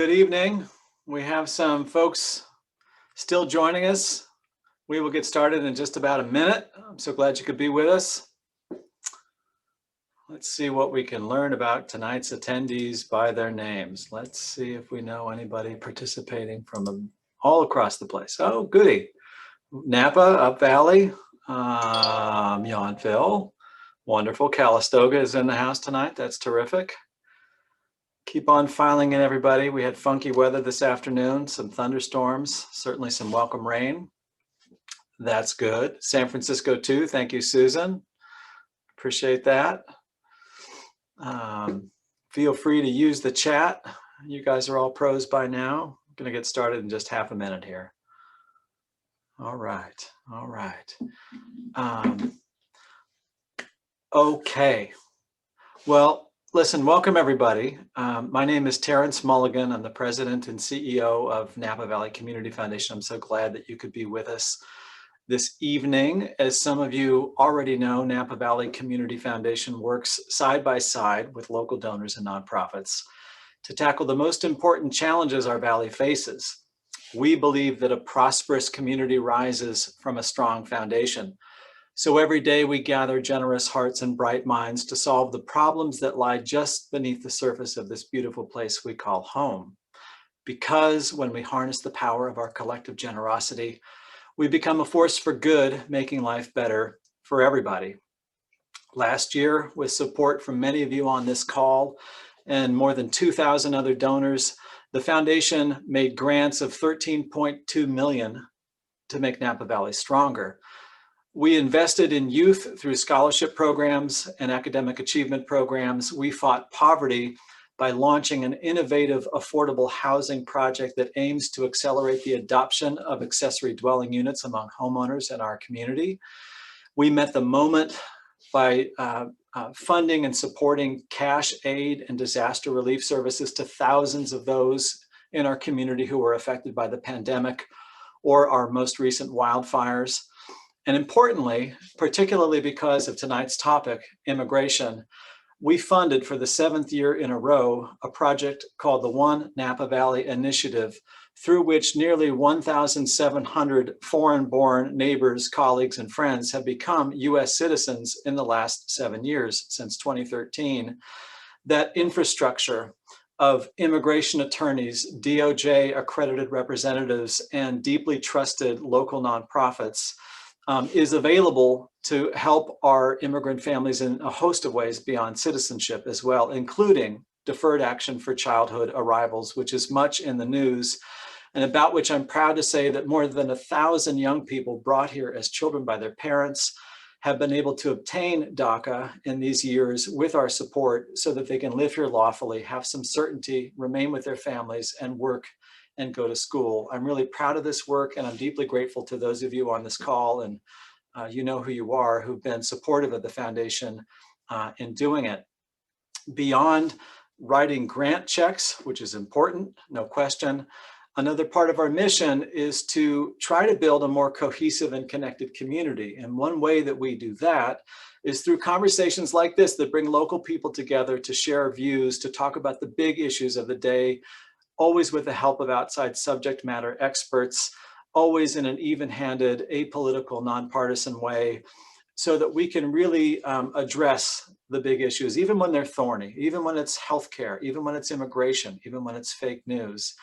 Good evening. We have some folks still joining us. We will get started in just about a minute. I'm so glad you could be with us. Let's see what we can learn about tonight's attendees by their names. Let's see if we know anybody participating from all across the place. Oh, goody. Napa, Up Valley, Yountville. Wonderful. Calistoga is in the house tonight. That's terrific. Keep on filing in, everybody. We had funky weather this afternoon, some thunderstorms, certainly some welcome rain. That's good. San Francisco too. Thank you, Susan. Appreciate that. Feel free to use the chat. You guys are all pros by now. I'm going to get started in just half a minute here. All right. All right. Okay. Well, listen, welcome everybody. My name is Terence Mulligan. I'm the president and CEO of Napa Valley Community Foundation. I'm so glad that you could be with us this evening. As some of you already know, Napa Valley Community Foundation works side by side with local donors and nonprofits to tackle the most important challenges our valley faces. We believe that a prosperous community rises from a strong foundation. So every day we gather generous hearts and bright minds to solve the problems that lie just beneath the surface of this beautiful place we call home. Because when we harness the power of our collective generosity, we become a force for good, making life better for everybody. Last year, with support from many of you on this call and more than 2,000 other donors, the foundation made grants of $13.2 million to make Napa Valley stronger. We invested in youth through scholarship programs and academic achievement programs. We fought poverty by launching an innovative affordable housing project that aims to accelerate the adoption of accessory dwelling units among homeowners in our community. We met the moment by funding and supporting cash aid and disaster relief services to thousands of those in our community who were affected by the pandemic or our most recent wildfires. And importantly, particularly because of tonight's topic, immigration, we funded for the 7th year in a row a project called the One Napa Valley Initiative, through which nearly 1,700 foreign-born neighbors, colleagues, and friends have become US citizens in the last 7 years, since 2013. That infrastructure of immigration attorneys, DOJ accredited representatives, and deeply trusted local nonprofits is available to help our immigrant families in a host of ways beyond citizenship as well, including Deferred Action for Childhood Arrivals, which is much in the news, and about which I'm proud to say that more than 1,000 young people brought here as children by their parents have been able to obtain DACA in these years with our support so that they can live here lawfully, have some certainty, remain with their families, and work and go to school. I'm really proud of this work, and I'm deeply grateful to those of you on this call, and you know who you are, who've been supportive of the foundation in doing it. Beyond writing grant checks, which is important, no question, another part of our mission is to try to build a more cohesive and connected community. And one way that we do that is through conversations like this that bring local people together to share views, to talk about the big issues of the day, always with the help of outside subject matter experts, always in an even-handed, apolitical, nonpartisan way, so that we can really address the big issues, even when they're thorny, even when it's healthcare, even when it's immigration, even when it's fake news.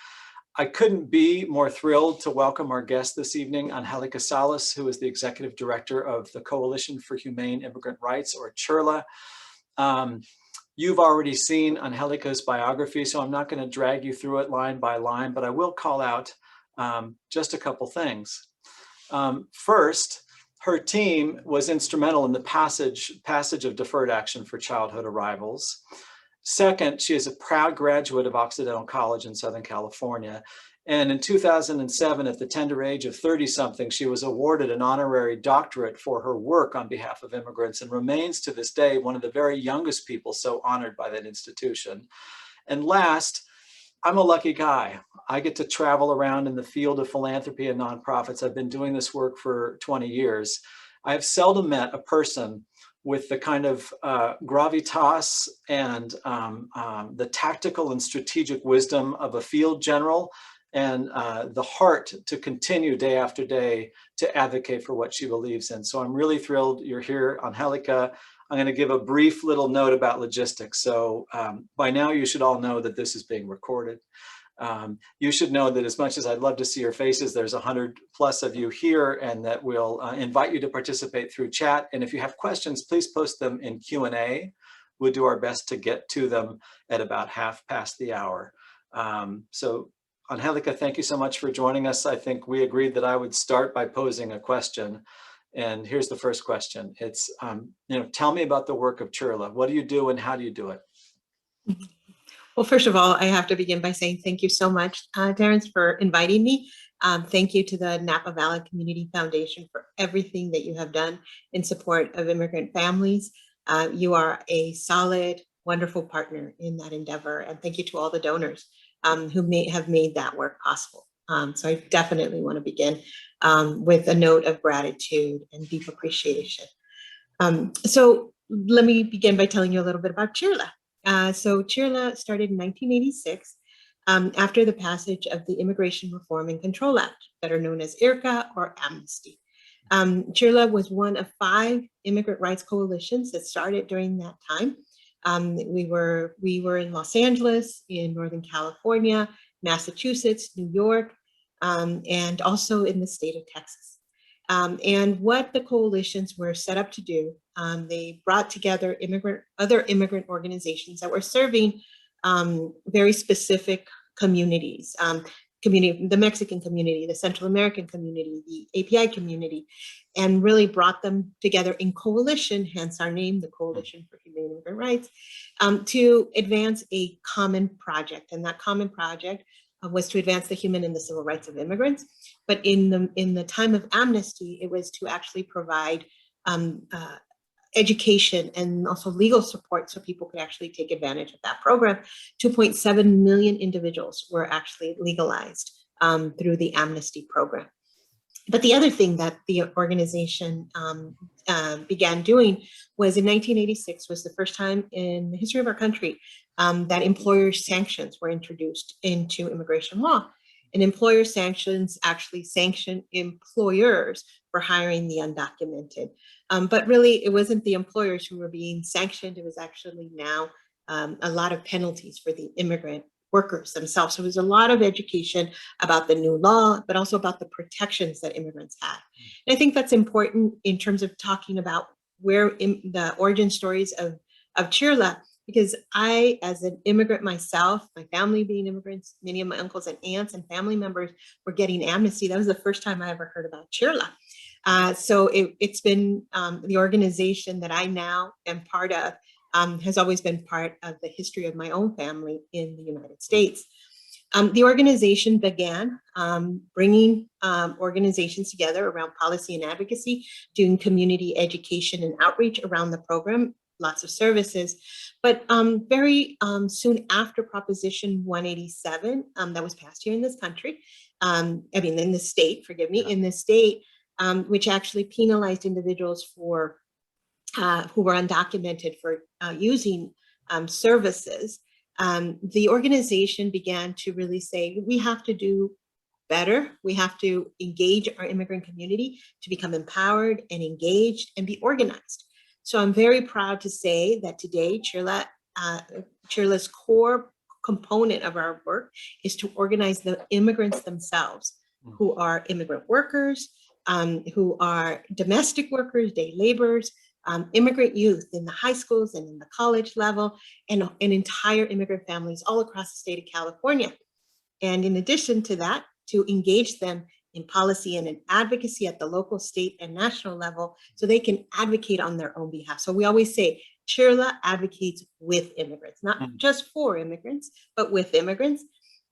I couldn't be more thrilled to welcome our guest this evening, Angelica Salas, who is the Executive Director of the Coalition for Humane Immigrant Rights, or CHIRLA. You've already seen Angelica's biography, so I'm not going to drag you through it line by line, but I will call out just a couple things. First, her team was instrumental in the passage of Deferred Action for Childhood Arrivals. Second, she is a proud graduate of Occidental College in Southern California. And in 2007, at the tender age of 30-something, she was awarded an honorary doctorate for her work on behalf of immigrants, and remains to this day one of the very youngest people so honored by that institution. And last, I'm a lucky guy. I get to travel around in the field of philanthropy and nonprofits. I've been doing this work for 20 years. I've seldom met a person with the kind of gravitas and the tactical and strategic wisdom of a field general, and the heart to continue day after day to advocate for what she believes in. So I'm really thrilled you're here, Angelica. I'm going to give a brief little note about logistics. So by now you should all know that this is being recorded. You should know that as much as I'd love to see your faces, there's 100+ of you here, and that we'll invite you to participate through chat. And if you have questions, please post them in Q&A. We'll do our best to get to them at about 1/2 the hour. So Angelica, thank you so much for joining us. I think we agreed that I would start by posing a question. And here's the first question. It's, tell me about the work of CHIRLA. What do you do and how do you do it? Well, first of all, I have to begin by saying thank you so much, Terence, for inviting me. Thank you to the Napa Valley Community Foundation for everything that you have done in support of immigrant families. You are a solid, wonderful partner in that endeavor. And thank you to all the donors who have made that work possible. So I definitely want to begin with a note of gratitude and deep appreciation. So let me begin by telling you a little bit about CHIRLA. So CHIRLA started in 1986 after the passage of the Immigration Reform and Control Act, better known as IRCA or Amnesty. CHIRLA was one of 5 immigrant rights coalitions that started during that time. We were in Los Angeles, in Northern California, Massachusetts, New York, and also in the state of Texas. And what the coalitions were set up to do, they brought together other immigrant organizations that were serving very specific communities, the Mexican community, the Central American community, the API community, and really brought them together in coalition, hence our name, the Coalition for Humane Immigrant Rights, to advance a common project. And that common project was to advance the human and the civil rights of immigrants. But in the time of amnesty, it was to actually provide education and also legal support so people could actually take advantage of that program. 2.7 million individuals were actually legalized through the amnesty program. But the other thing that the organization began doing was in 1986 was the first time in the history of our country that employer sanctions were introduced into immigration law. And employer sanctions actually sanction employers for hiring the undocumented. But really, it wasn't the employers who were being sanctioned. It was actually now a lot of penalties for the immigrant workers themselves. So there was a lot of education about the new law, but also about the protections that immigrants had. And I think that's important in terms of talking about where the origin stories of CHIRLA, because I, as an immigrant myself, my family being immigrants, many of my uncles and aunts and family members were getting amnesty. That was the first time I ever heard about CHIRLA. So it's been the organization that I now am part of has always been part of the history of my own family in the United States. The organization began bringing organizations together around policy and advocacy, doing community education and outreach around the program, lots of services. But very soon after Proposition 187 that was passed here in this country, in the state, forgive me, in the state, which actually penalized individuals for who were undocumented for using services, the organization began to really say, we have to do better. We have to engage our immigrant community to become empowered and engaged and be organized. So I'm very proud to say that today, CHIRLA's core component of our work is to organize the immigrants themselves, who are immigrant workers, who are domestic workers, day laborers, immigrant youth in the high schools and in the college level, and entire immigrant families all across the state of California. And in addition to that, to engage them in policy and in advocacy at the local, state, and national level so they can advocate on their own behalf. So we always say, CHIRLA advocates with immigrants, not just for immigrants, but with immigrants.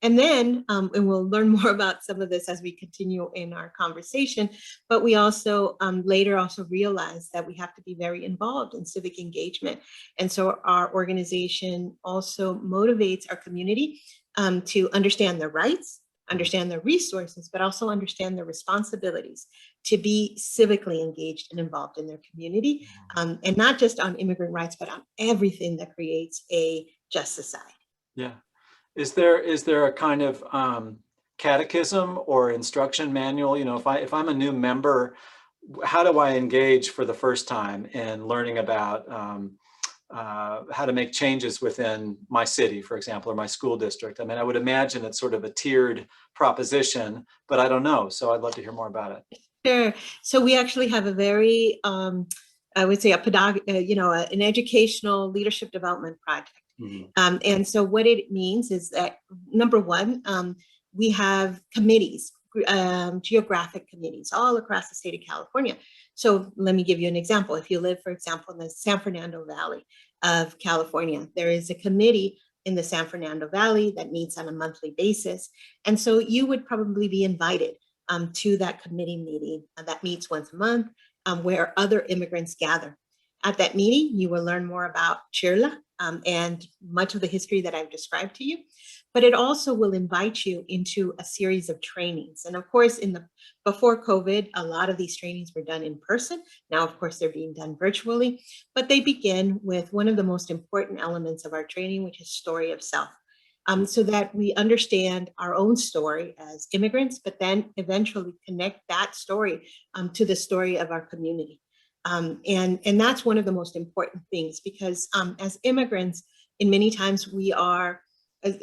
And then, and we'll learn more about some of this as we continue in our conversation, but we also later also realized that we have to be very involved in civic engagement. And so our organization also motivates our community to understand their rights, understand their resources, but also understand their responsibilities to be civically engaged and involved in their community, and not just on immigrant rights, but on everything that creates a just society. Yeah. Is there a kind of catechism or instruction manual? You know, if I'm a new member, how do I engage for the first time in learning about how to make changes within my city, for example, or my school district? I mean, I would imagine it's sort of a tiered proposition, but I don't know. So I'd love to hear more about it. Sure. So we actually have a very, I would say, an educational leadership development project. Mm-hmm. And so what it means is that, number one, we have committees, geographic committees all across the state of California. So let me give you an example. If you live, for example, in the San Fernando Valley of California, there is a committee in the San Fernando Valley that meets on a monthly basis. And so you would probably be invited to that committee meeting that meets once a month, where other immigrants gather. At that meeting, you will learn more about CHIRLA and much of the history that I've described to you, but it also will invite you into a series of trainings. And of course, before COVID, a lot of these trainings were done in person. Now, of course, they're being done virtually, but they begin with one of the most important elements of our training, which is story of self. So that we understand our own story as immigrants, but then eventually connect that story to the story of our community. And that's one of the most important things, because as immigrants, in many times we are,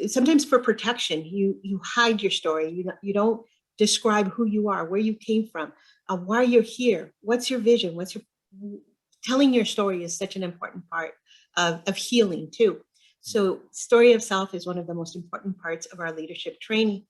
sometimes for protection, you hide your story. You don't describe who you are, where you came from, why you're here, what's your vision, telling your story is such an important part of healing too. So story of self is one of the most important parts of our leadership training.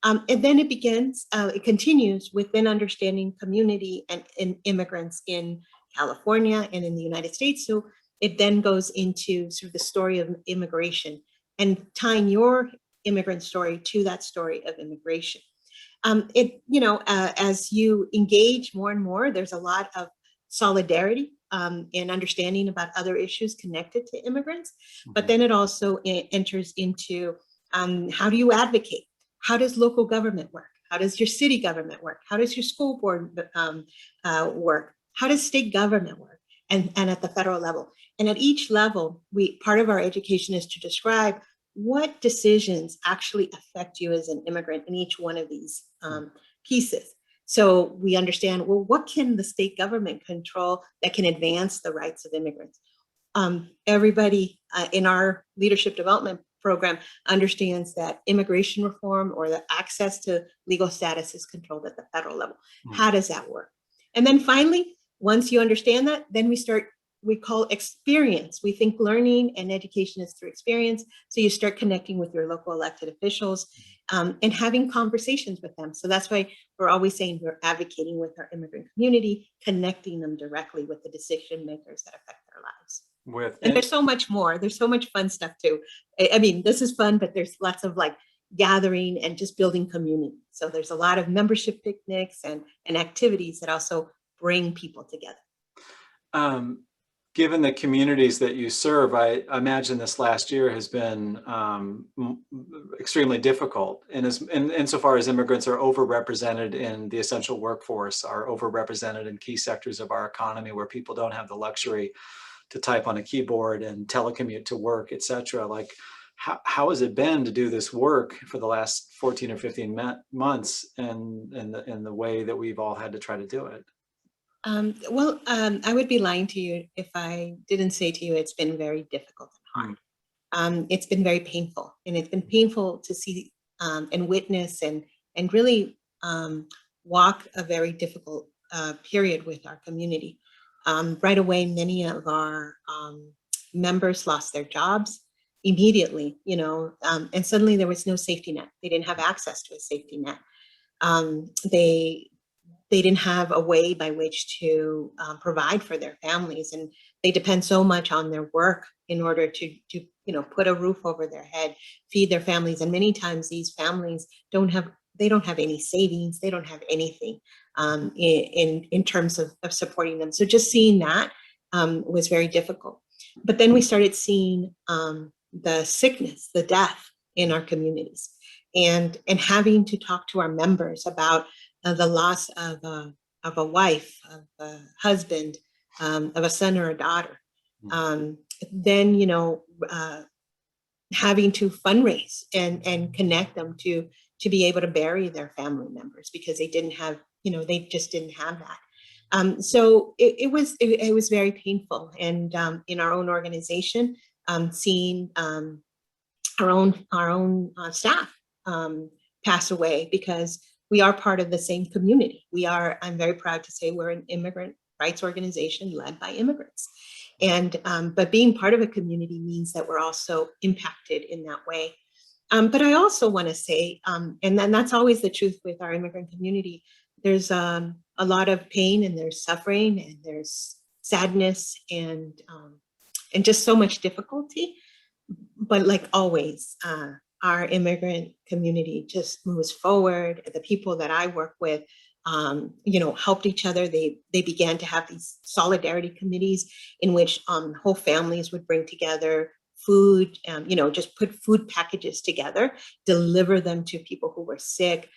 And then it continues within understanding community and immigrants in California and in the United States. So it then goes into sort of the story of immigration and tying your immigrant story to that story of immigration. As you engage more and more, there's a lot of solidarity and understanding about other issues connected to immigrants, but then it also enters into how do you advocate? How does local government work? How does your city government work? How does your school board work? How does state government work? And at the federal level. And at each level, part of our education is to describe what decisions actually affect you as an immigrant in each one of these pieces. So we understand, well, what can the state government control that can advance the rights of immigrants? Everybody in our leadership development program understands that immigration reform or the access to legal status is controlled at the federal level. How does that work? And then finally, once you understand that, then we call experience. We think learning and education is through experience. So you start connecting with your local elected officials and having conversations with them. So that's why we're always saying we're advocating with our immigrant community, connecting them directly with the decision makers that affect their lives. And there's so much more. There's so much fun stuff too. I mean, this is fun, but there's lots of gathering and just building community. So there's a lot of membership picnics and activities that also bring people together. Given the communities that you serve, I imagine this last year has been extremely difficult. And insofar as immigrants are overrepresented in the essential workforce, are overrepresented in key sectors of our economy where people don't have the luxury to type on a keyboard and telecommute to work, et cetera. How has it been to do this work for the last 14 or 15 months in the way that we've all had to try to do it? I would be lying to you if I didn't say to you it's been very difficult and hard. It's been very painful, and it's been painful to see and witness and really walk a very difficult period with our community. Right away, many of our members lost their jobs immediately, and suddenly there was no safety net. They didn't have access to a safety net. They didn't have a way by which to provide for their families, and they depend so much on their work in order to put a roof over their head, feed their families. And many times these families don't have any savings. They don't have anything in terms of supporting them. So just seeing that was very difficult. But then we started seeing the sickness, the death in our communities, and having to talk to our members about the loss of of a wife, of a husband, of a son or a daughter. Then, having to fundraise and connect them to be able to bury their family members because they didn't have, they just didn't have that. So it was very painful. And in our own organization, seeing our own staff pass away because we are part of the same community. I'm very proud to say we're an immigrant rights organization led by immigrants. And but being part of a community means that we're also impacted in that way. But I also want to say, and then that's always the truth with our immigrant community, there's a lot of pain and there's suffering and there's sadness and just so much difficulty. But like always, our immigrant community just moves forward. The people that I work with, helped each other. They began to have these solidarity committees in which whole families would bring together food, just put food packages together, deliver them to people who were sick.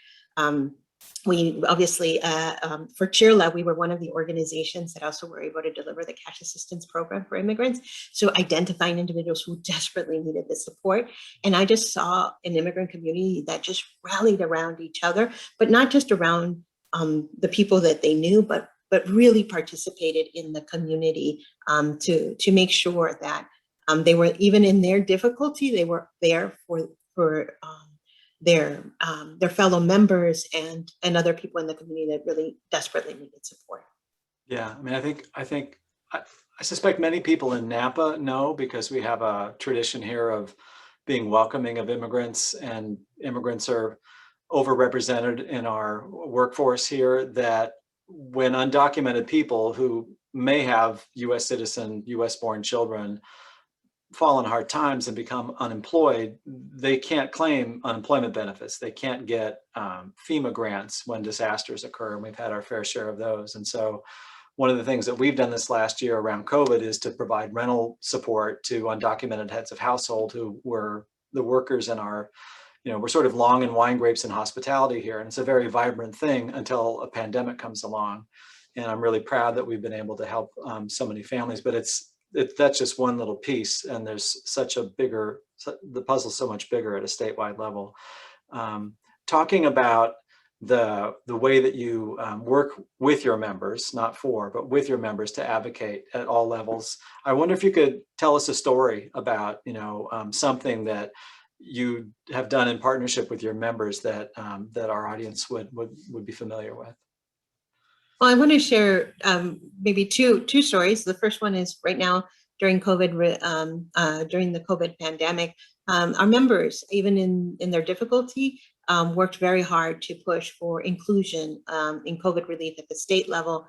We obviously, for CHIRLA, we were one of the organizations that also were able to deliver the cash assistance program for immigrants. So identifying individuals who desperately needed the support. And I just saw an immigrant community that just rallied around each other, but not just around the people that they knew, but really participated in the community to make sure that they were, even in their difficulty, they were there for their fellow members and other people in the community that really desperately needed support. Yeah, I mean, I suspect many people in Napa know, because we have a tradition here of being welcoming of immigrants, and immigrants are overrepresented in our workforce here, that when undocumented people who may have US citizen, US born children fall in hard times and become unemployed, they can't claim unemployment benefits. They can't get FEMA grants when disasters occur, and we've had our fair share of those. And so one of the things that we've done this last year around COVID is to provide rental support to undocumented heads of household who were the workers in our, we're sort of long in wine grapes in hospitality here, and it's a very vibrant thing until a pandemic comes along. And I'm really proud that we've been able to help so many families, but that's just one little piece, and there's the puzzle's so much bigger at a statewide level. Talking about the way that you work with your members, not for, but with your members to advocate at all levels, I wonder if you could tell us a story about, something that you have done in partnership with your members that our audience would be familiar with. Well, I want to share maybe two stories. The first one is right now during COVID, during the COVID pandemic, our members, even in their difficulty, worked very hard to push for inclusion in COVID relief at the state level,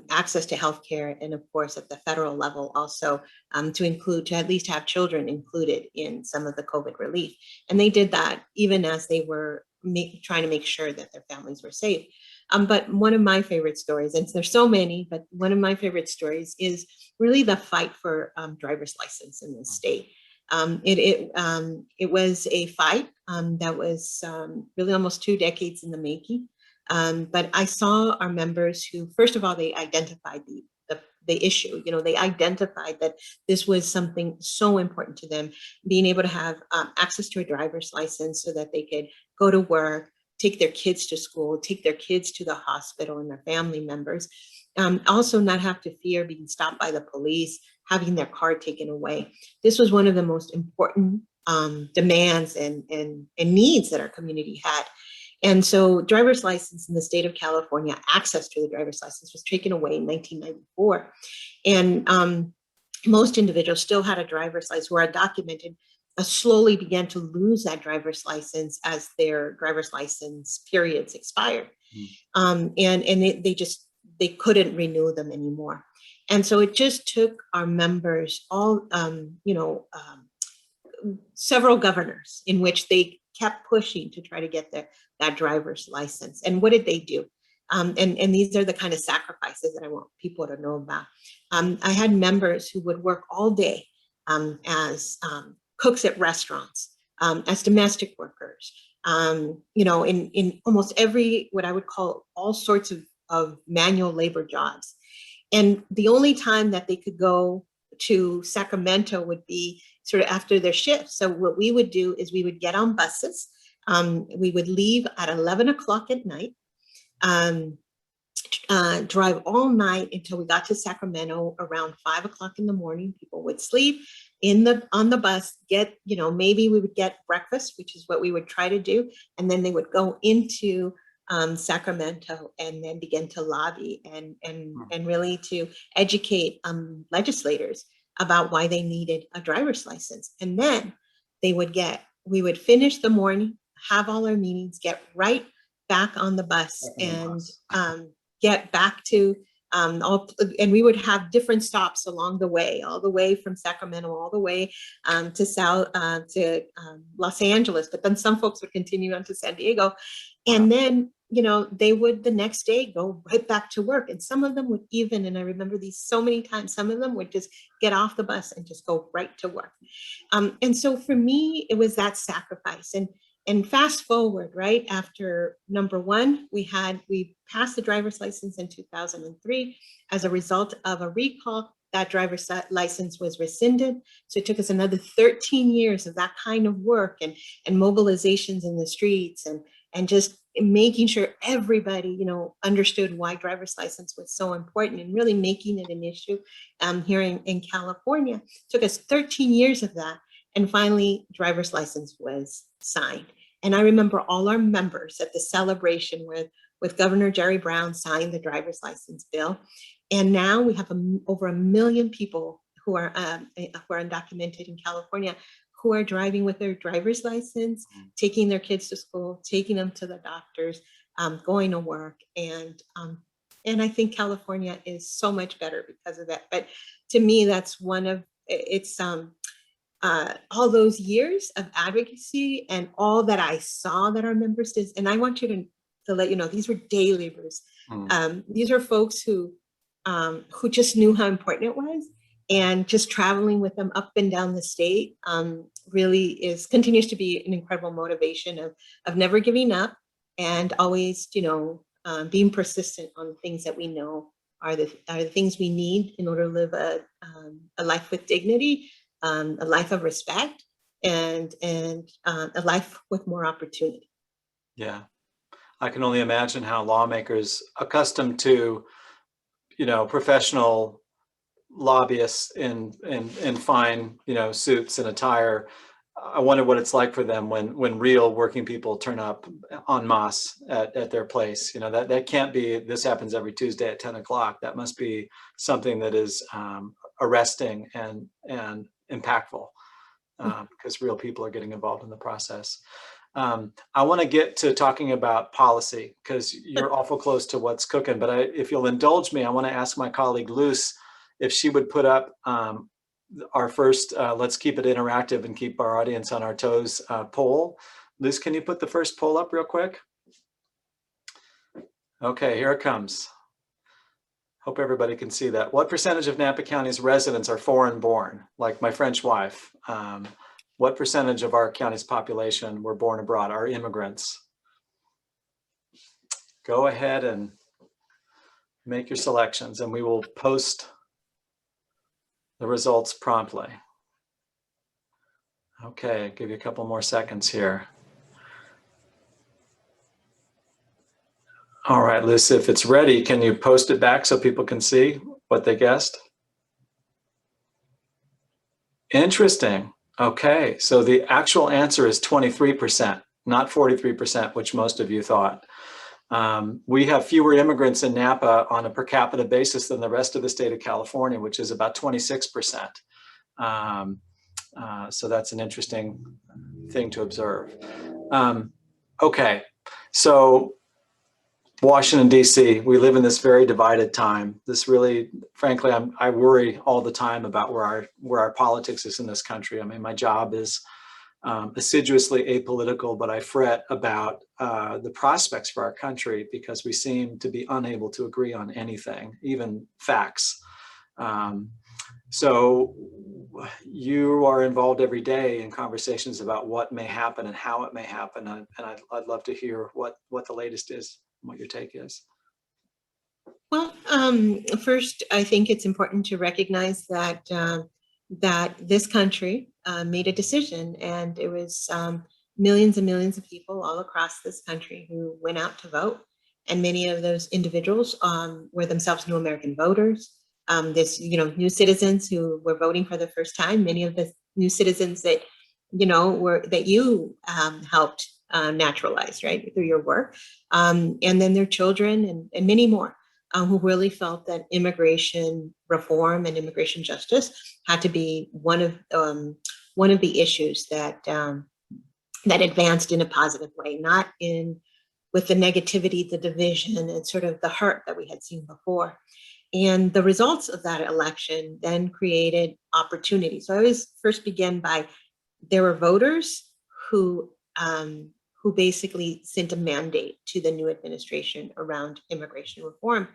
access to healthcare, and of course at the federal level also to at least have children included in some of the COVID relief. And they did that even as they were trying to make sure that their families were safe. But one of my favorite stories, and there's so many, but one of my favorite stories is really the fight for driver's license in the state. It was a fight that was really almost 2 decades in the making. But I saw our members who, first of all, they identified the issue. They identified that this was something so important to them, being able to have access to a driver's license so that they could go to work, take their kids to school, take their kids to the hospital and their family members. Also not have to fear being stopped by the police, having their car taken away. This was one of the most important demands and needs that our community had. And so driver's license in the state of California, access to the driver's license was taken away in 1994. And most individuals still had a driver's license who are undocumented, slowly began to lose that driver's license as their driver's license periods expired. And they couldn't renew them anymore. And so it just took our members several governors in which they kept pushing to try to get that driver's license. And what did they do? And these are the kind of sacrifices that I want people to know about. I had members who would work all day as cooks at restaurants, as domestic workers, in almost every, what I would call all sorts of of manual labor jobs. And the only time that they could go to Sacramento would be sort of after their shift. So what we would do is we would get on buses. We would leave at 11 o'clock at night, drive all night until we got to Sacramento around 5 o'clock in the morning. People would sleep on the bus, get, maybe we would get breakfast, which is what we would try to do. And then they would go into Sacramento and then begin to lobby and really to educate legislators about why they needed a driver's license. And then we would finish the morning, have all our meetings, get right back on the bus and get back to, and we would have different stops along the way, all the way from Sacramento, all the way to Los Angeles. But then some folks would continue on to San Diego. And then, they would the next day go right back to work. And some of them would even, and I remember these so many times, some of them would just get off the bus and just go right to work. And so for me, it was that sacrifice. And fast forward, right after number one, we passed the driver's license in 2003. As a result of a recall, that driver's license was rescinded. So it took us another 13 years of that kind of work and mobilizations in the streets and just making sure everybody, understood why driver's license was so important and really making it an issue here in California. It took us 13 years of that. And finally, driver's license was signed. And I remember all our members at the celebration with Governor Jerry Brown signed the driver's license bill. And now we have over 1 million people who are undocumented in California who are driving with their driver's license, taking their kids to school, taking them to the doctors, going to work. And I think California is so much better because of that. But to me, that's all those years of advocacy and all that I saw that our members did. And I want you to let you know, these were day laborers. These are folks who just knew how important it was. And just traveling with them up and down the state really continues to be an incredible motivation of never giving up and always, being persistent on the things that we know are the things we need in order to live a life with dignity, a life of respect, and a life with more opportunity. Yeah, I can only imagine how lawmakers accustomed to, professional lobbyists in fine, suits and attire. I wonder what it's like for them when real working people turn up en masse at their place. That can't be, this happens every Tuesday at 10 o'clock. That must be something that is arresting and impactful because real people are getting involved in the process. I want to get to talking about policy because you're awful close to what's cooking, but if you'll indulge me, I want to ask my colleague Luce if she would put up our first, let's keep it interactive and keep our audience on our toes poll. Luce, can you put the first poll up real quick? Okay, here it comes. Hope everybody can see that. What percentage of Napa County's residents are foreign born, like my French wife? What percentage of our county's population were born abroad, are immigrants? Go ahead and make your selections and we will post the results promptly. Okay, give you a couple more seconds here. All right, Liz, if it's ready, can you post it back so people can see what they guessed? Interesting. Okay, so the actual answer is 23%, not 43%, which most of you thought. We have fewer immigrants in Napa on a per capita basis than the rest of the state of California, which is about 26%. So that's an interesting thing to observe. Okay, so Washington, D.C., we live in this very divided time. This really, frankly, I worry all the time about where our politics is in this country. I mean, my job is assiduously apolitical, but I fret about the prospects for our country because we seem to be unable to agree on anything, even facts. So you are involved every day in conversations about what may happen and how it may happen, and I'd love to hear what the latest is, what your take is. Well, first, I think it's important to recognize that that this country made a decision, and it was millions and millions of people all across this country who went out to vote, and many of those individuals were themselves new American voters. This, new citizens who were voting for the first time. Many of the new citizens that were that you helped naturalize, right, through your work, and then their children and many more who really felt that immigration reform and immigration justice had to be one of the issues that that advanced in a positive way, not in with the negativity, the division, and sort of the hurt that we had seen before. And the results of that election then created opportunity. So I always first begin by there were voters who basically sent a mandate to the new administration around immigration reform.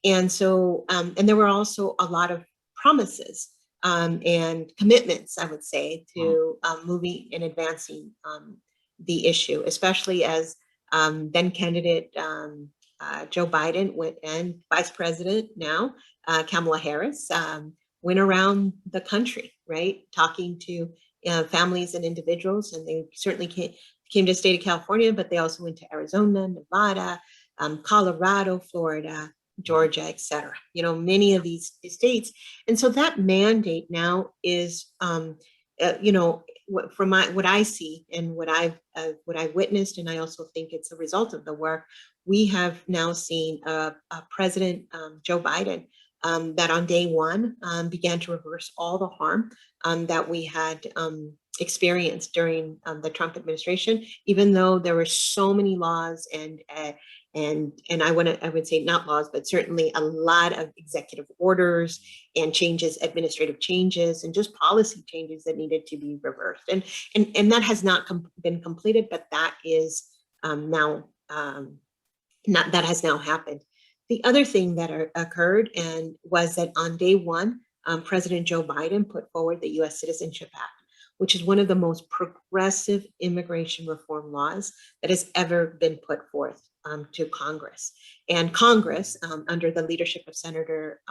And so, and there were also a lot of promises and commitments, I would say, to moving and advancing the issue, especially as then candidate Joe Biden went, and Vice President now, Kamala Harris, went around the country, right, talking to families and individuals, and they certainly came to the state of California, but they also went to Arizona, Nevada, Colorado, Florida, Georgia, et cetera. Many of these states. And so that mandate now is, from what I see and what I've witnessed, and I also think it's a result of the work, we have now seen President Joe Biden that on day one began to reverse all the harm that we had experienced during the Trump administration, even though there were so many laws and I would say not laws, but certainly a lot of executive orders and changes, administrative changes, and just policy changes that needed to be reversed. And that has not been completed, but that is now that has now happened. The other thing that occurred and was that on day one, President Joe Biden put forward the U.S. Citizenship Act, which is one of the most progressive immigration reform laws that has ever been put forth to Congress. And Congress, under the leadership of Senator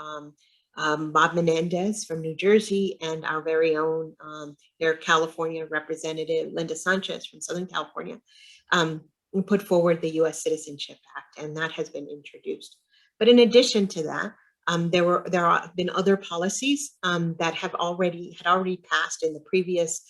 Bob Menendez from New Jersey and our very own their California representative, Linda Sanchez from Southern California, put forward the U.S. Citizenship Act, and that has been introduced. But in addition to that, there have been other policies that had already passed in the previous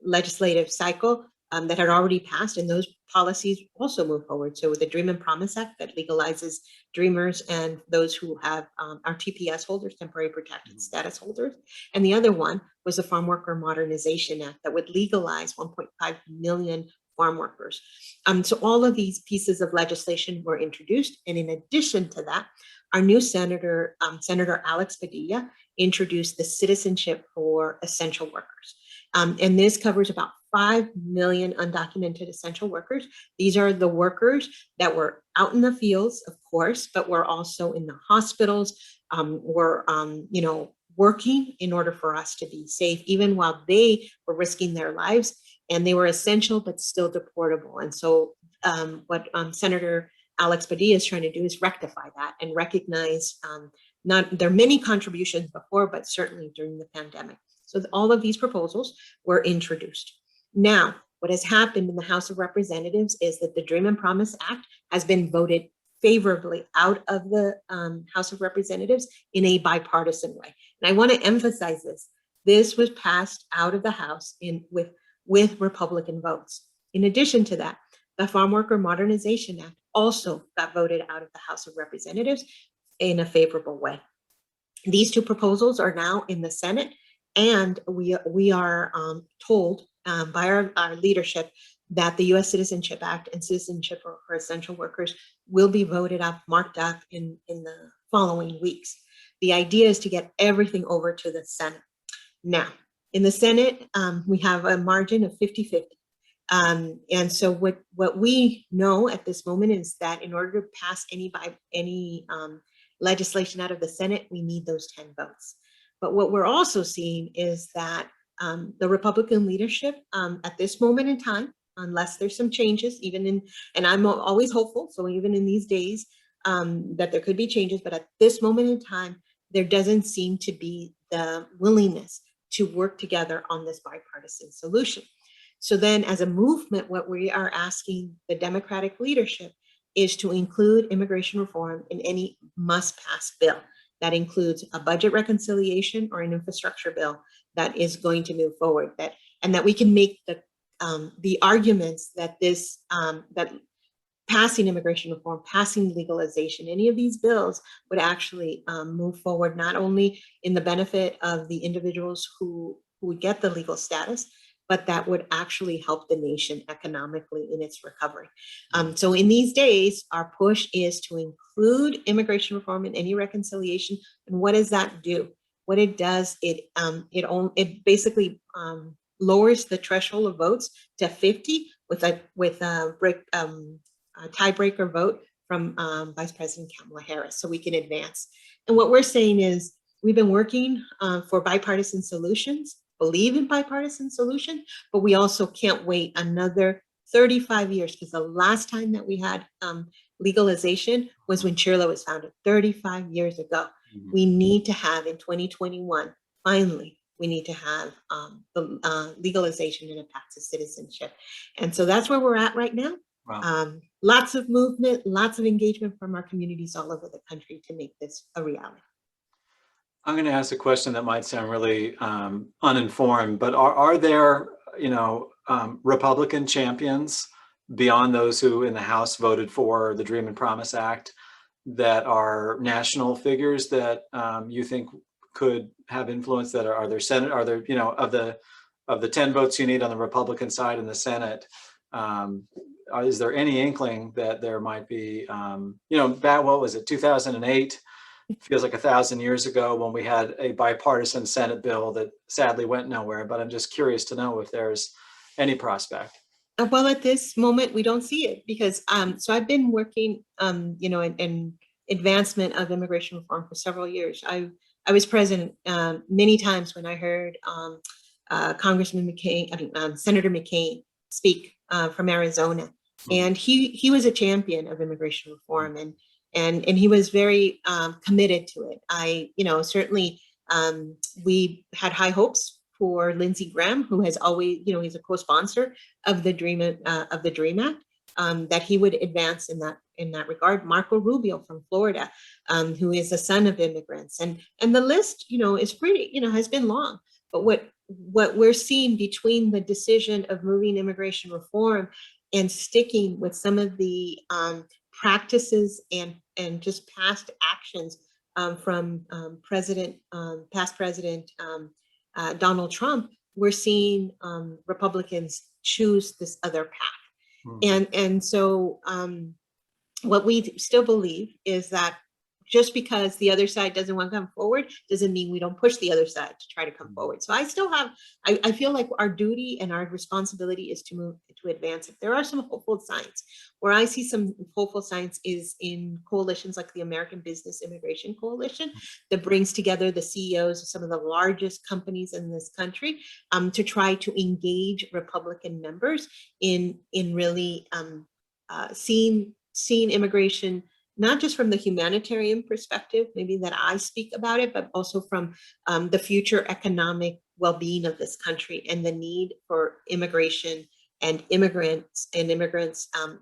legislative cycle that had already passed, and those policies also move forward. So the Dream and Promise Act that legalizes Dreamers and those who have are TPS holders, temporary protected status holders, and the other one was the Farm Worker Modernization Act that would legalize 1.5 million farm workers. So all of these pieces of legislation were introduced, and in addition to that, our new Senator Alex Padilla, introduced the Citizenship for Essential Workers. And this covers about 5 million undocumented essential workers. These are the workers that were out in the fields, of course, but were also in the hospitals, were working in order for us to be safe, even while they were risking their lives, and they were essential but still deportable. And so what Senator Alex Padilla is trying to do is rectify that and recognize there are many contributions before, but certainly during the pandemic. So all of these proposals were introduced. Now, what has happened in the House of Representatives is that the Dream and Promise Act has been voted favorably out of the House of Representatives in a bipartisan way. And I want to emphasize this. This was passed out of the House with Republican votes. In addition to that, the Farm Worker Modernization Act also got voted out of the House of Representatives in a favorable way. These two proposals are now in the Senate, and we are told by our leadership that the U.S. Citizenship Act and Citizenship for Essential Workers will be voted up, marked up in the following weeks. The idea is to get everything over to the Senate. Now, in the Senate, we have a margin of 50-50. And so what we know at this moment is that in order to pass any legislation out of the Senate, we need those 10 votes. But what we're also seeing is that the Republican leadership at this moment in time, unless there's some changes, and I'm always hopeful, so even in these days, that there could be changes, but at this moment in time, there doesn't seem to be the willingness to work together on this bipartisan solution. So then as a movement, what we are asking the Democratic leadership is to include immigration reform in any must-pass bill. That includes a budget reconciliation or an infrastructure bill that is going to move forward. And that we can make the arguments that that passing immigration reform, passing legalization, any of these bills would actually move forward, not only in the benefit of the individuals who would get the legal status, but that would actually help the nation economically in its recovery. So in these days, our push is to include immigration reform in any reconciliation. And what does that do? What it does, it basically lowers the threshold of votes to 50 with a tiebreaker vote from Vice President Kamala Harris, so we can advance. And what we're saying is we've been working for bipartisan solutions, believe in bipartisan solution, but we also can't wait another 35 years, because the last time that we had legalization was when Shirla was founded 35 years ago. Mm-hmm. We need to have in 2021, finally, we need to have the legalization and a path to citizenship. And so that's where we're at right now. Wow. Lots of movement, lots of engagement from our communities all over the country to make this a reality. I'm going to ask a question that might sound really uninformed, but are there, Republican champions beyond those who in the House voted for the Dream and Promise Act that are national figures that you think could have influence? That are there Senate? Are there, of the 10 votes you need on the Republican side in the Senate? Is there any inkling that there might be, back, what was it, 2008? Feels like 1,000 years ago when we had a bipartisan Senate bill that sadly went nowhere, but I'm just curious to know if there's any prospect. Well, at this moment, we don't see it because, so I've been working, in advancement of immigration reform for several years. I was present many times when I heard Congressman McCain, Senator McCain speak from Arizona. Mm-hmm. And he was a champion of immigration reform, and he was very committed to it. Certainly we had high hopes for Lindsey Graham, who has always, he's a co-sponsor of the Dream Act, that he would advance in that regard. Marco Rubio from Florida, who is a son of immigrants, and the list, is pretty, has been long. But what we're seeing between the decision of moving immigration reform and sticking with some of the practices and just past actions from past President Donald Trump, we're seeing Republicans choose this other path. Mm-hmm. And so what we still believe is that just because the other side doesn't want to come forward doesn't mean we don't push the other side to try to come forward. So I feel like our duty and our responsibility is to move to advance it. There are some hopeful signs. Where I see some hopeful signs is in coalitions like the American Business Immigration Coalition that brings together the CEOs of some of the largest companies in this country to try to engage Republican members in really seeing immigration not just from the humanitarian perspective, maybe that I speak about it, but also from the future economic well-being of this country and the need for immigration and immigrants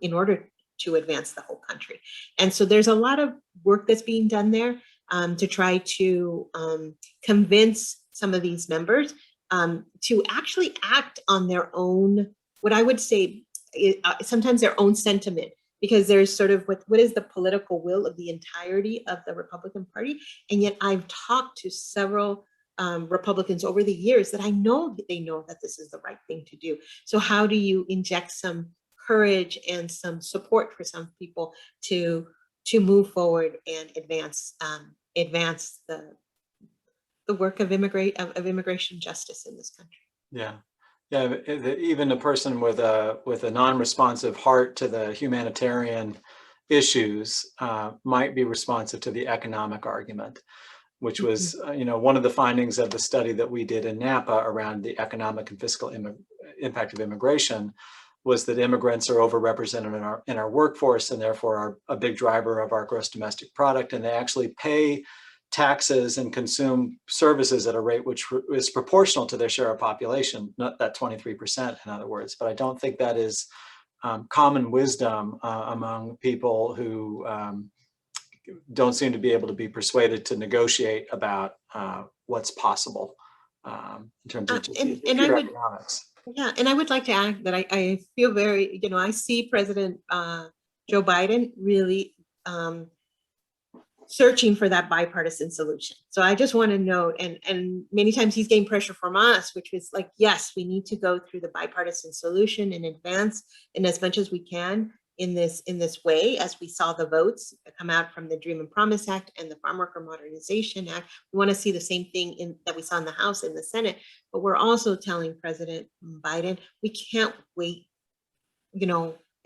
in order to advance the whole country. And so there's a lot of work that's being done there to try to convince some of these members to actually act on their own, what I would say, sometimes their own sentiment. Because there's sort of what is the political will of the entirety of the Republican Party. And yet I've talked to several Republicans over the years that I know they know that this is the right thing to do. So how do you inject some courage and some support for some people to move forward and advance the work of immigration justice in this country? Yeah. Yeah, even a person with a non-responsive heart to the humanitarian issues might be responsive to the economic argument, which was, one of the findings of the study that we did in Napa around the economic and fiscal impact of immigration was that immigrants are overrepresented in our workforce and therefore are a big driver of our gross domestic product, and they actually pay taxes and consume services at a rate which is proportional to their share of population, not that 23% in other words. But I don't think that is common wisdom among people who don't seem to be able to be persuaded to negotiate about what's possible in terms of pure economics. Yeah, and I would like to add that I feel very, I see President Joe Biden really searching for that bipartisan solution. So I just want to note, and many times he's getting pressure from us, which is like, yes, we need to go through the bipartisan solution in advance and as much as we can in this way, as we saw the votes come out from the Dream and Promise Act and the Farm Worker Modernization Act. We want to see the same thing that we saw in the House and the Senate, but we're also telling President Biden, we can't wait,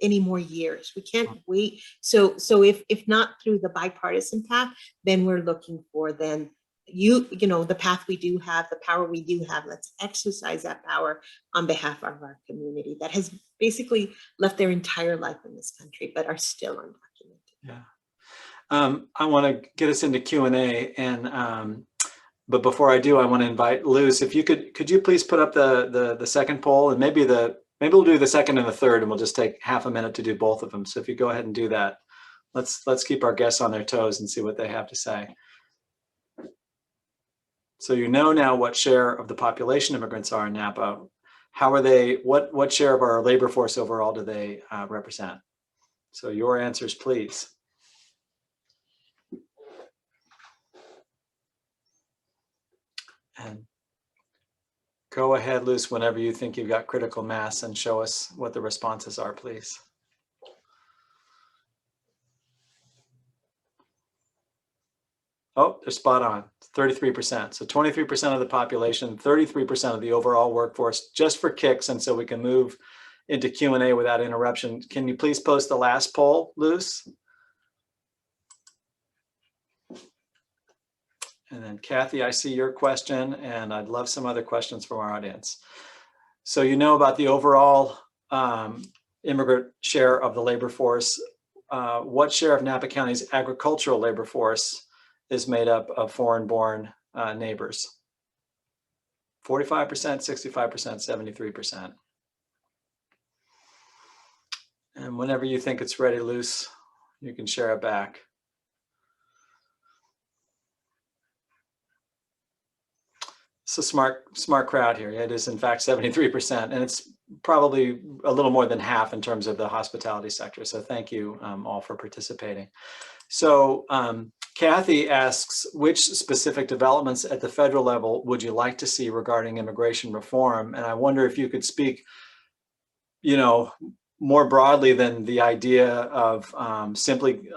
any more years. We can't wait. So if not through the bipartisan path, then we're looking for the path we do have, the power we do have. Let's exercise that power on behalf of our community that has basically left their entire life in this country, but are still undocumented. Yeah. I want to get us into Q&A, and but before I do, I want to invite Luz, if you could you please put up the second poll, and maybe we'll do the second and the third, and we'll just take half a minute to do both of them. So if you go ahead and do that, let's keep our guests on their toes and see what they have to say. So now what share of the population immigrants are in Napa. How are they, what share of our labor force overall do they represent? So your answers, please. And go ahead, Luz, whenever you think you've got critical mass, and show us what the responses are, please. Oh, they're spot on, 33%. So 23% of the population, 33% of the overall workforce, just for kicks, and so we can move into Q&A without interruption. Can you please post the last poll, Luz? And then Kathy, I see your question, and I'd love some other questions from our audience. So about the overall immigrant share of the labor force. What share of Napa County's agricultural labor force is made up of foreign-born neighbors? 45%, 65%, 73%. And whenever you think it's ready, Luz, you can share it back. It's a smart crowd here. It is in fact 73%, and it's probably a little more than half in terms of the hospitality sector. So thank you all for participating. So Kathy asks, which specific developments at the federal level would you like to see regarding immigration reform? And I wonder if you could speak, more broadly than the idea of simply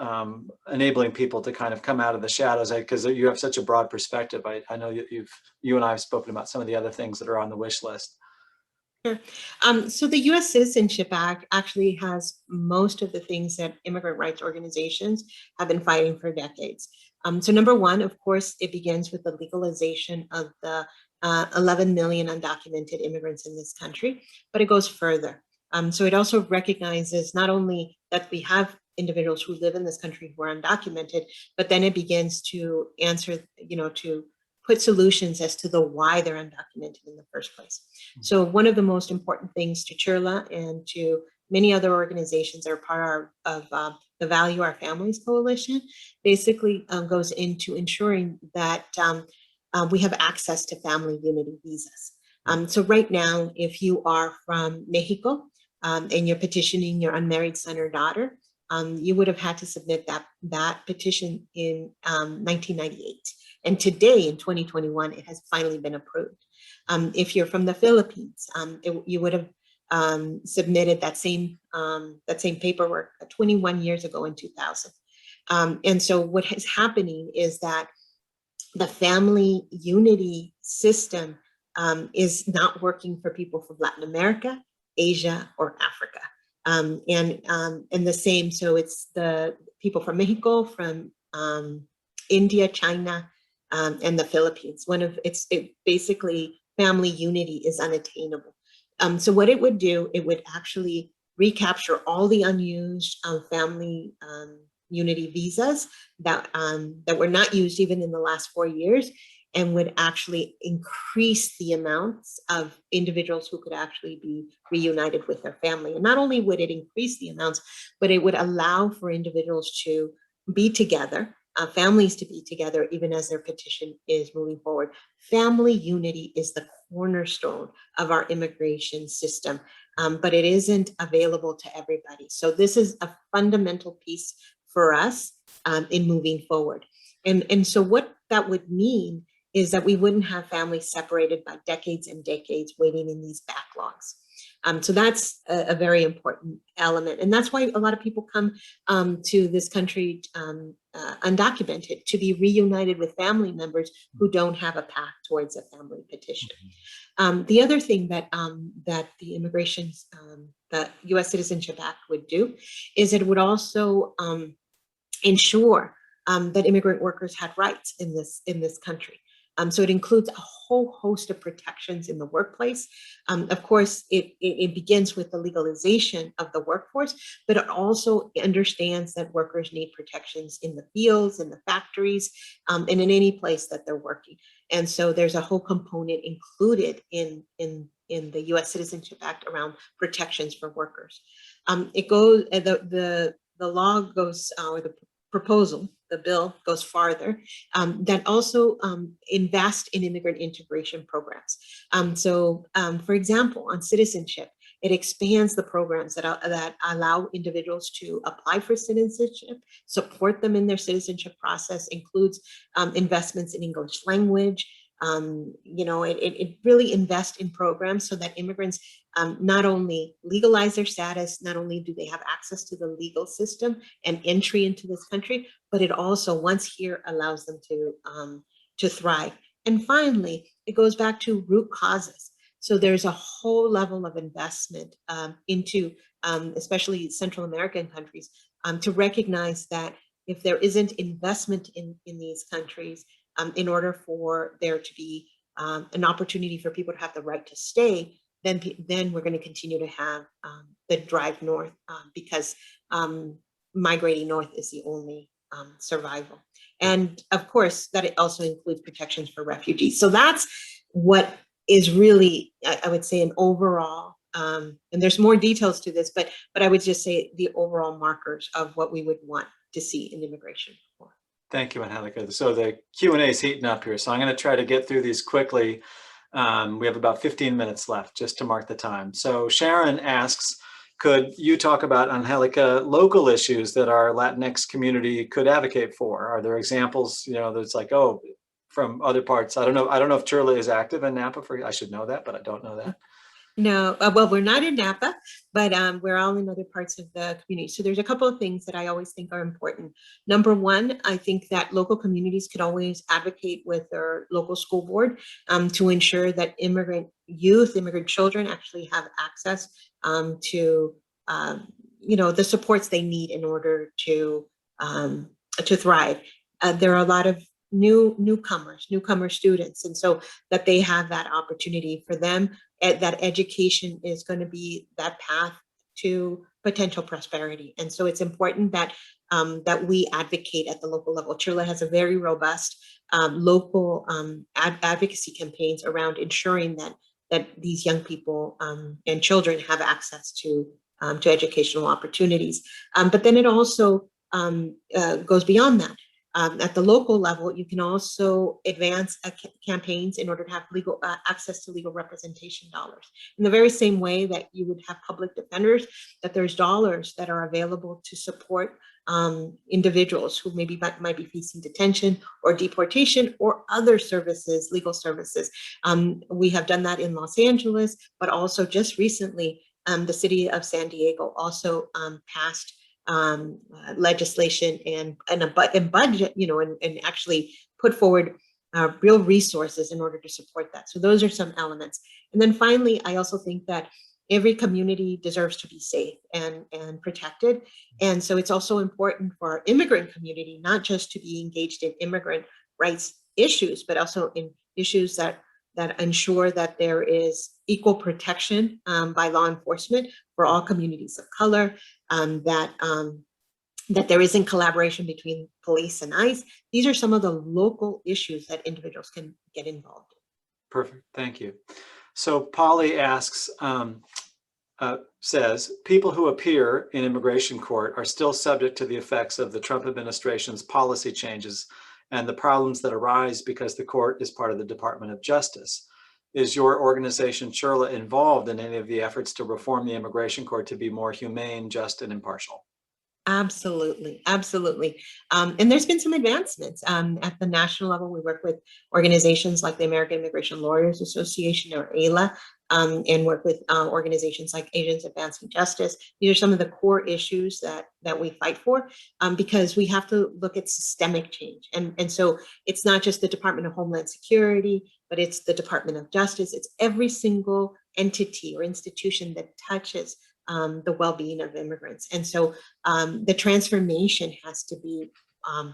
enabling people to kind of come out of the shadows, because you have such a broad perspective. I know you and I have spoken about some of the other things that are on the wish list. Sure. So the U.S. Citizenship Act actually has most of the things that immigrant rights organizations have been fighting for decades. So number one, of course, it begins with the legalization of the 11 million undocumented immigrants in this country, but it goes further. So it also recognizes not only that we have individuals who live in this country who are undocumented, but then it begins to answer, to put solutions as to the why they're undocumented in the first place. So one of the most important things to CHIRLA and to many other organizations that are part of the Value Our Families Coalition basically goes into ensuring that we have access to family unity visas. So right now, if you are from Mexico, and you're petitioning your unmarried son or daughter, you would have had to submit that petition in 1998. And today, in 2021, it has finally been approved. If you're from the Philippines, you would have submitted that same paperwork 21 years ago in 2000. And so what is happening is that the family unity system is not working for people from Latin America, Asia, or Africa. And the same, so it's the people from Mexico, from India, China, and the Philippines. Basically family unity is unattainable. So what it would do, it would actually recapture all the unused family unity visas that were not used even in the last 4 years, and would actually increase the amounts of individuals who could actually be reunited with their family. And not only would it increase the amounts, but it would allow for individuals to be together, families to be together, even as their petition is moving forward. Family unity is the cornerstone of our immigration system, but it isn't available to everybody. So this is a fundamental piece for us in moving forward. And so what that would mean is that we wouldn't have families separated by decades and decades waiting in these backlogs. So that's a very important element. And that's why a lot of people come to this country undocumented, to be reunited with family members who don't have a path towards a family petition. The other thing that the the U.S. Citizenship Act would do is it would also ensure that immigrant workers had rights in this country. So it includes a whole host of protections in the workplace. Of course, it begins with the legalization of the workforce, but it also understands that workers need protections in the fields, in the factories, and in any place that they're working. And so there's a whole component included in the U.S. Citizenship Act around protections for workers. It goes, the law goes, or the proposal, the bill goes farther, that also invest in immigrant integration programs. For example, on citizenship, it expands the programs that allow individuals to apply for citizenship, support them in their citizenship process, includes investments in English language. It really invests in programs so that immigrants not only legalize their status, not only do they have access to the legal system and entry into this country, but it also, once here, allows them to thrive. And finally, it goes back to root causes. So there's a whole level of investment into, especially Central American countries, to recognize that if there isn't investment in these countries, in order for there to be an opportunity for people to have the right to stay, then we're going to continue to have the drive north, because migrating north is the only survival. And of course, that it also includes protections for refugees. So that's what is really, I would say, an overall, and there's more details to this, but I would just say the overall markers of what we would want to see in immigration reform. Thank you, Angelica. So the Q&A is heating up here, so I'm going to try to get through these quickly. We have about 15 minutes left just to mark the time. So Sharon asks, could you talk about, Angelica, local issues that our Latinx community could advocate for? Are there examples, that's like, oh, from other parts? I don't know if CHIRLA is active in Napa. I should know that, but I don't know that. No, well, we're not in Napa, but we're all in other parts of the community. So there's a couple of things that I always think are important. Number one, I think that local communities could always advocate with their local school board to ensure that immigrant youth, immigrant children actually have access to the supports they need in order to thrive. There are a lot of newcomer students, and so that they have that opportunity for them. That education is going to be that path to potential prosperity, and so it's important that that we advocate at the local level. CHIRLA has a very robust local advocacy campaigns around ensuring that these young people and children have access to educational opportunities. But then it also goes beyond that. At the local level, you can also advance campaigns in order to have legal access to legal representation dollars. In the very same way that you would have public defenders, that there's dollars that are available to support individuals who maybe might be facing detention or deportation or other services, legal services. We have done that in Los Angeles, but also just recently, the city of San Diego also passed legislation and budget, and actually put forward real resources in order to support that. So those are some elements. And then finally, I also think that every community deserves to be safe and protected. And so it's also important for our immigrant community, not just to be engaged in immigrant rights issues, but also in issues that ensure that there is equal protection by law enforcement for all communities of color, that there isn't collaboration between police and ICE. These are some of the local issues that individuals can get involved in. Perfect, thank you. So Polly asks, says, people who appear in immigration court are still subject to the effects of the Trump administration's policy changes and the problems that arise because the court is part of the Department of Justice. Is your organization, Shirla, involved in any of the efforts to reform the immigration court to be more humane, just, and impartial? Absolutely, absolutely. And there's been some advancements at the national level. We work with organizations like the American Immigration Lawyers Association, or AILA, and work with organizations like Asians Advancing Justice. These are some of the core issues that we fight for, because we have to look at systemic change. And so it's not just the Department of Homeland Security, but it's the Department of Justice. It's every single entity or institution that touches the well-being of immigrants. And so the transformation has to be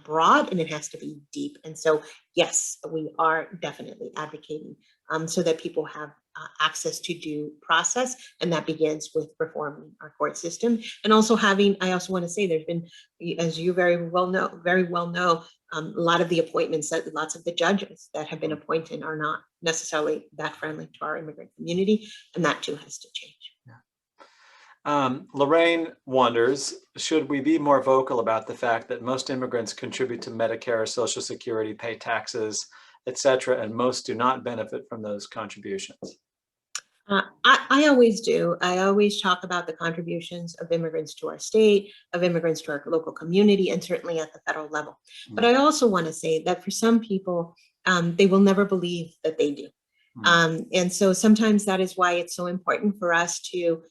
broad, and it has to be deep. And so, yes, we are definitely advocating so that people have access to due process, and that begins with reforming our court system. And also I also want to say there's been, as you very well know, a lot of the appointments that lots of the judges that have been appointed are not necessarily that friendly to our immigrant community, and that too has to change. Lorraine wonders, should we be more vocal about the fact that most immigrants contribute to Medicare, Social Security, pay taxes, etc., and most do not benefit from those contributions? I always do. I always talk about the contributions of immigrants to our state, of immigrants to our local community, and certainly at the federal level. But I also want to say that for some people, they will never believe that they do. And so sometimes that is why it's so important for us to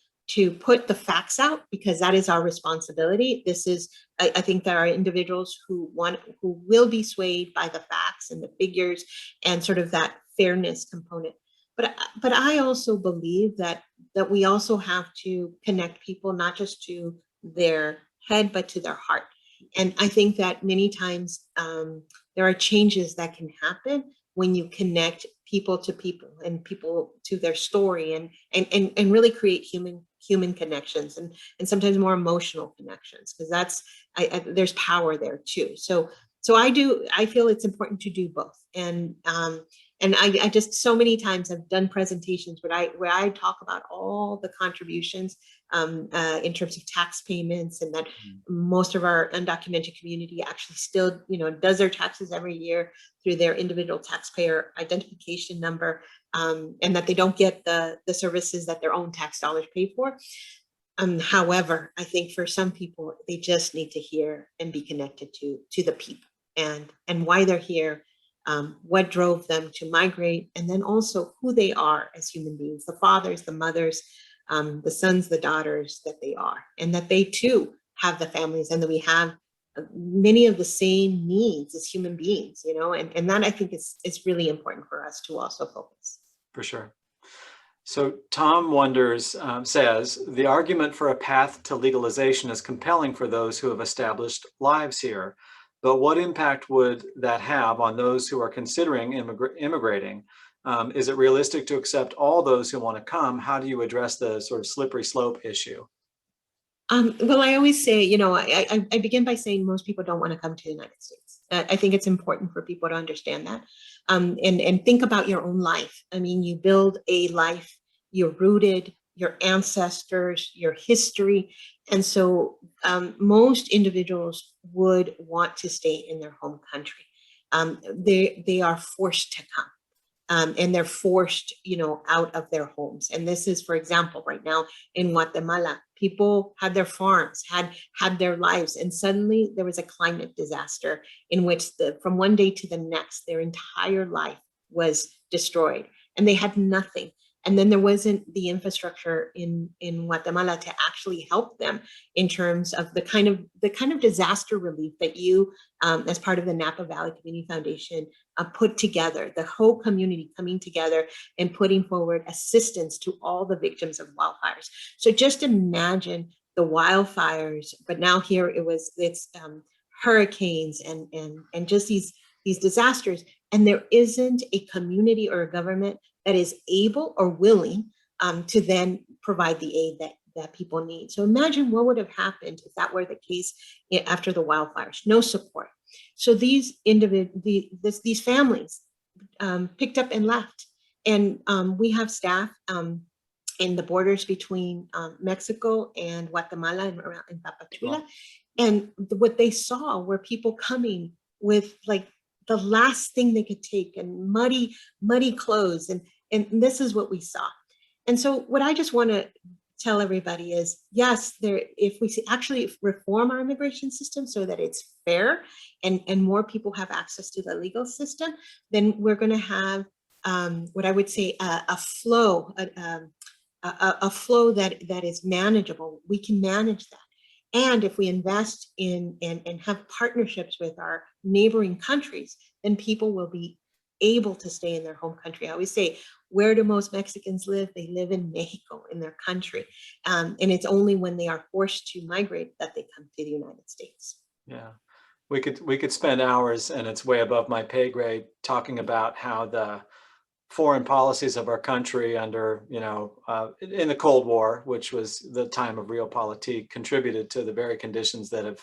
put the facts out, because that is our responsibility. This is, I think there are individuals who will be swayed by the facts and the figures and sort of that fairness component. But I also believe that we also have to connect people not just to their head, but to their heart. And I think that many times there are changes that can happen when you connect people to people and people to their story, and really create human connections, and sometimes more emotional connections, because that's there's power there too. So I feel it's important to do both. And I just so many times have done presentations where I talk about all the contributions in terms of tax payments, and that most of our undocumented community actually still, does their taxes every year through their individual taxpayer identification number, and that they don't get the services that their own tax dollars pay for. However, I think for some people, they just need to hear and be connected to the people and why they're here. What drove them to migrate, and then also who they are as human beings, the fathers, the mothers, the sons, the daughters that they are, and that they too have the families, and that we have many of the same needs as human beings, and that I think is really important for us to also focus. For sure. So Tom wonders, says, the argument for a path to legalization is compelling for those who have established lives here. But what impact would that have on those who are considering immigrating? Is it realistic to accept all those who want to come? How do you address the sort of slippery slope issue? Well, I always say, I begin by saying most people don't want to come to the United States. I think it's important for people to understand that, and think about your own life. I mean, you build a life, you're rooted, your ancestors, your history. And so most individuals would want to stay in their home country. They are forced to come, and they're forced, out of their homes. And this is, for example, right now in Guatemala, people had their farms, had their lives, and suddenly there was a climate disaster in which from one day to the next, their entire life was destroyed, and they had nothing. And then there wasn't the infrastructure in Guatemala to actually help them in terms of the kind of disaster relief that you, as part of the Napa Valley Community Foundation, put together, the whole community coming together and putting forward assistance to all the victims of wildfires. So just imagine the wildfires, but now here it's hurricanes and just these disasters, and there isn't a community or a government that is able or willing to then provide the aid that people need. So imagine what would have happened if that were the case after the wildfires. No support. So these these families picked up and left. And we have staff in the borders between Mexico and Guatemala and around in Papachula. Wow. And what they saw were people coming with like the last thing they could take and muddy clothes. And this is what we saw. And so what I just want to tell everybody is, yes, if we actually reform our immigration system so that it's fair and more people have access to the legal system, then we're going to have what I would say a flow that is manageable. We can manage that. And if we invest in and have partnerships with our neighboring countries, then people will be able to stay in their home country. I always say, where do most Mexicans live? They live in Mexico, in their country. And it's only when they are forced to migrate that they come to the United States. Yeah, we could spend hours, and it's way above my pay grade, talking about how the foreign policies of our country under, in the Cold War, which was the time of realpolitik, contributed to the very conditions that have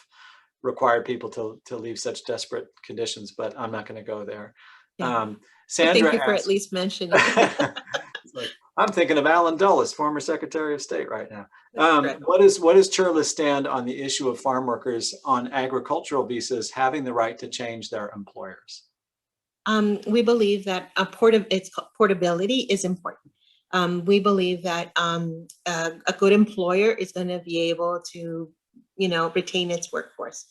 required people to leave such desperate conditions. But I'm not going to go there. Yeah. Sandra, thank you for at least mentioning. Like, I'm thinking of Alan Dulles, former Secretary of State, right now. Right. What is CHIRLA's stand on the issue of farm workers on agricultural visas having the right to change their employers? We believe that portability is important. We believe that a good employer is going to be able to, retain its workforce.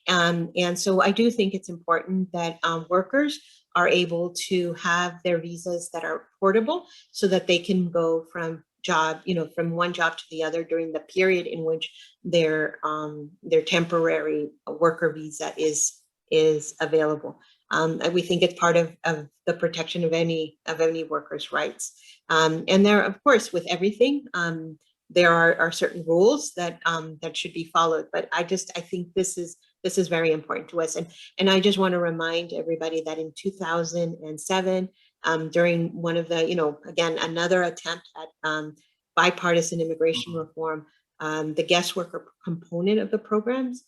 And so I do think it's important that workers are able to have their visas that are portable so that they can go from from one job to the other during the period in which their temporary worker visa is available. We think it's part of the protection of any workers' rights. And there, of course, with everything, there are certain rules that should be followed. But I think this is very important to us. And I just want to remind everybody that in 2007, during one of the, again, another attempt at bipartisan immigration reform, the guest worker component of the programs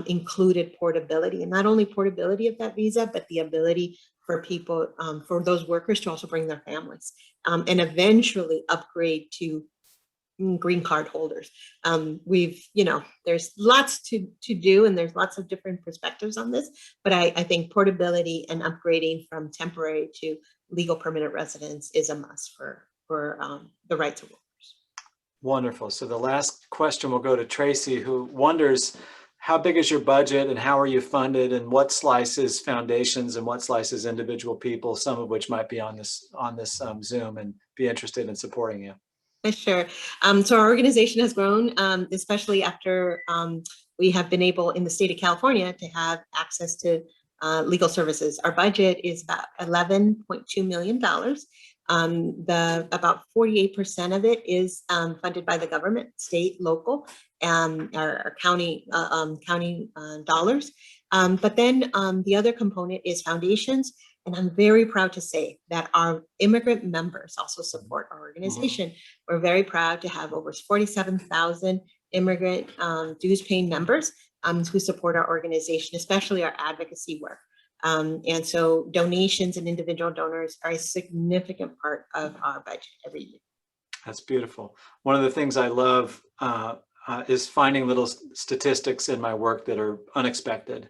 included portability, and not only portability of that visa, but the ability for people, for those workers to also bring their families and eventually upgrade to green card holders. There's lots to do, and there's lots of different perspectives on this, but I think portability and upgrading from temporary to legal permanent residence is a must for the rights of workers. Wonderful. So the last question will go to Tracy, who wonders, how big is your budget and how are you funded, and what slices foundations and what slices individual people, some of which might be on this Zoom and be interested in supporting you? Sure. So our organization has grown, especially after we have been able in the state of California to have access to legal services. Our budget is about $11.2 million. About 48% of it is funded by the government, state, local, our county dollars. But then the other component is foundations. And I'm very proud to say that our immigrant members also support our organization. We're very proud to have over 47,000 immigrant dues-paying members who support our organization, especially our advocacy work. And so donations and individual donors are a significant part of our budget every year. That's beautiful. One of the things I love is finding little statistics in my work that are unexpected.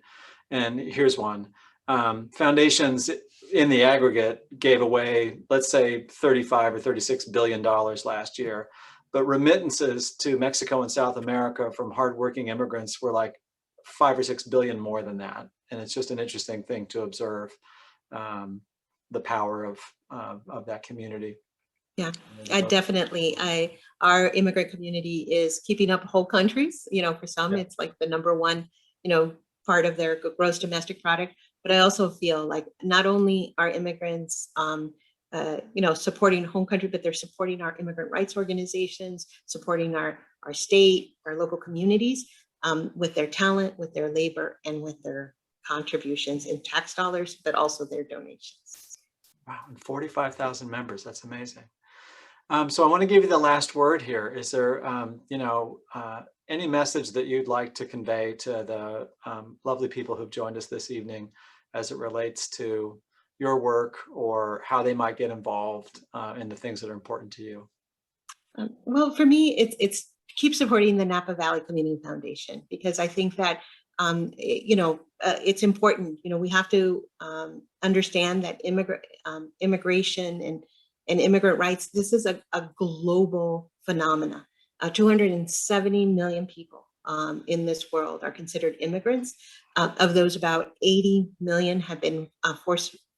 And here's one. Foundations in the aggregate gave away, let's say, $35 or $36 billion last year. But remittances to Mexico and South America from hardworking immigrants were like 5 or 6 billion more than that. And it's just an interesting thing to observe the power of that community. Yeah, definitely. Our immigrant community is keeping up whole countries. For some, it's like the number one, part of their gross domestic product. But I also feel like not only are immigrants, supporting home country, but they're supporting our immigrant rights organizations, supporting our state, our local communities with their talent, with their labor, and with their contributions in tax dollars, but also their donations. Wow, and 45,000 members, that's amazing. So I want to give you the last word here. Is there, any message that you'd like to convey to the lovely people who've joined us this evening as it relates to your work or how they might get involved in the things that are important to you? Well, for me, it's keep supporting the Napa Valley Community Foundation, because I think that it's important. We have to understand that immigration and immigrant rights. This is a global phenomena. 270 million people in this world are considered immigrants. Of those, about 80 million have been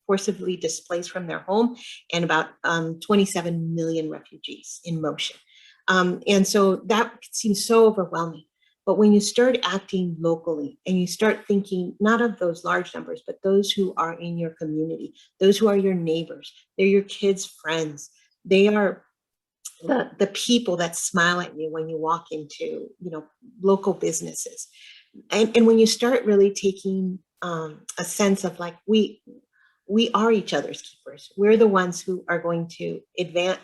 forcibly displaced from their home, and about 27 million refugees in motion. And so that seems so overwhelming. But when you start acting locally and you start thinking not of those large numbers, but those who are in your community, those who are your neighbors, they're your kids' friends, they are the people that smile at you when you walk into local businesses. And when you start really taking a sense of like, we are each other's keepers. We're the ones who are going to advance,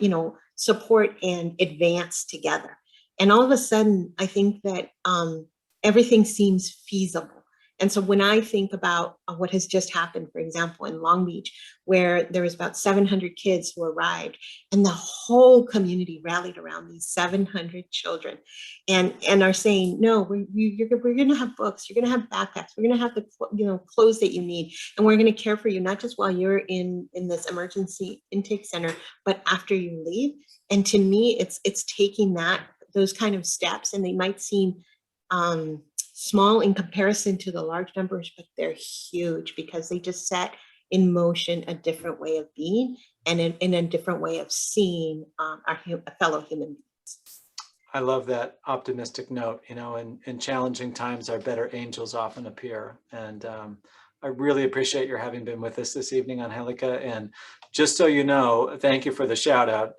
support and advance together. And all of a sudden, I think that everything seems feasible. And so when I think about what has just happened, for example, in Long Beach, where there was about 700 kids who arrived, and the whole community rallied around these 700 children and are saying, no, we're going to have books, you're going to have backpacks, we're going to have the clothes that you need, and we're going to care for you, not just while you're in this emergency intake center, but after you leave. And to me, it's taking those kind of steps, and they might seem small in comparison to the large numbers, but they're huge because they just set in motion a different way of being and in a different way of seeing our fellow human beings. I love that optimistic note. In challenging times, our better angels often appear. And I really appreciate your having been with us this evening, Angelica. And just so you know, thank you for the shout out.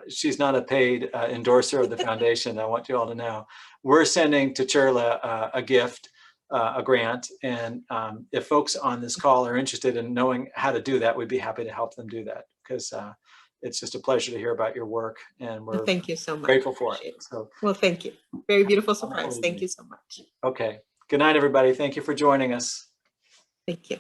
She's not a paid endorser of the foundation. I want you all to know. We're sending to CHIRLA a gift, a grant. And if folks on this call are interested in knowing how to do that, we'd be happy to help them do that, because it's just a pleasure to hear about your work. And we're thank you so much. Grateful for it. So, well, thank you. Very beautiful surprise. Thank you so much. Okay. Good night, everybody. Thank you for joining us. Thank you.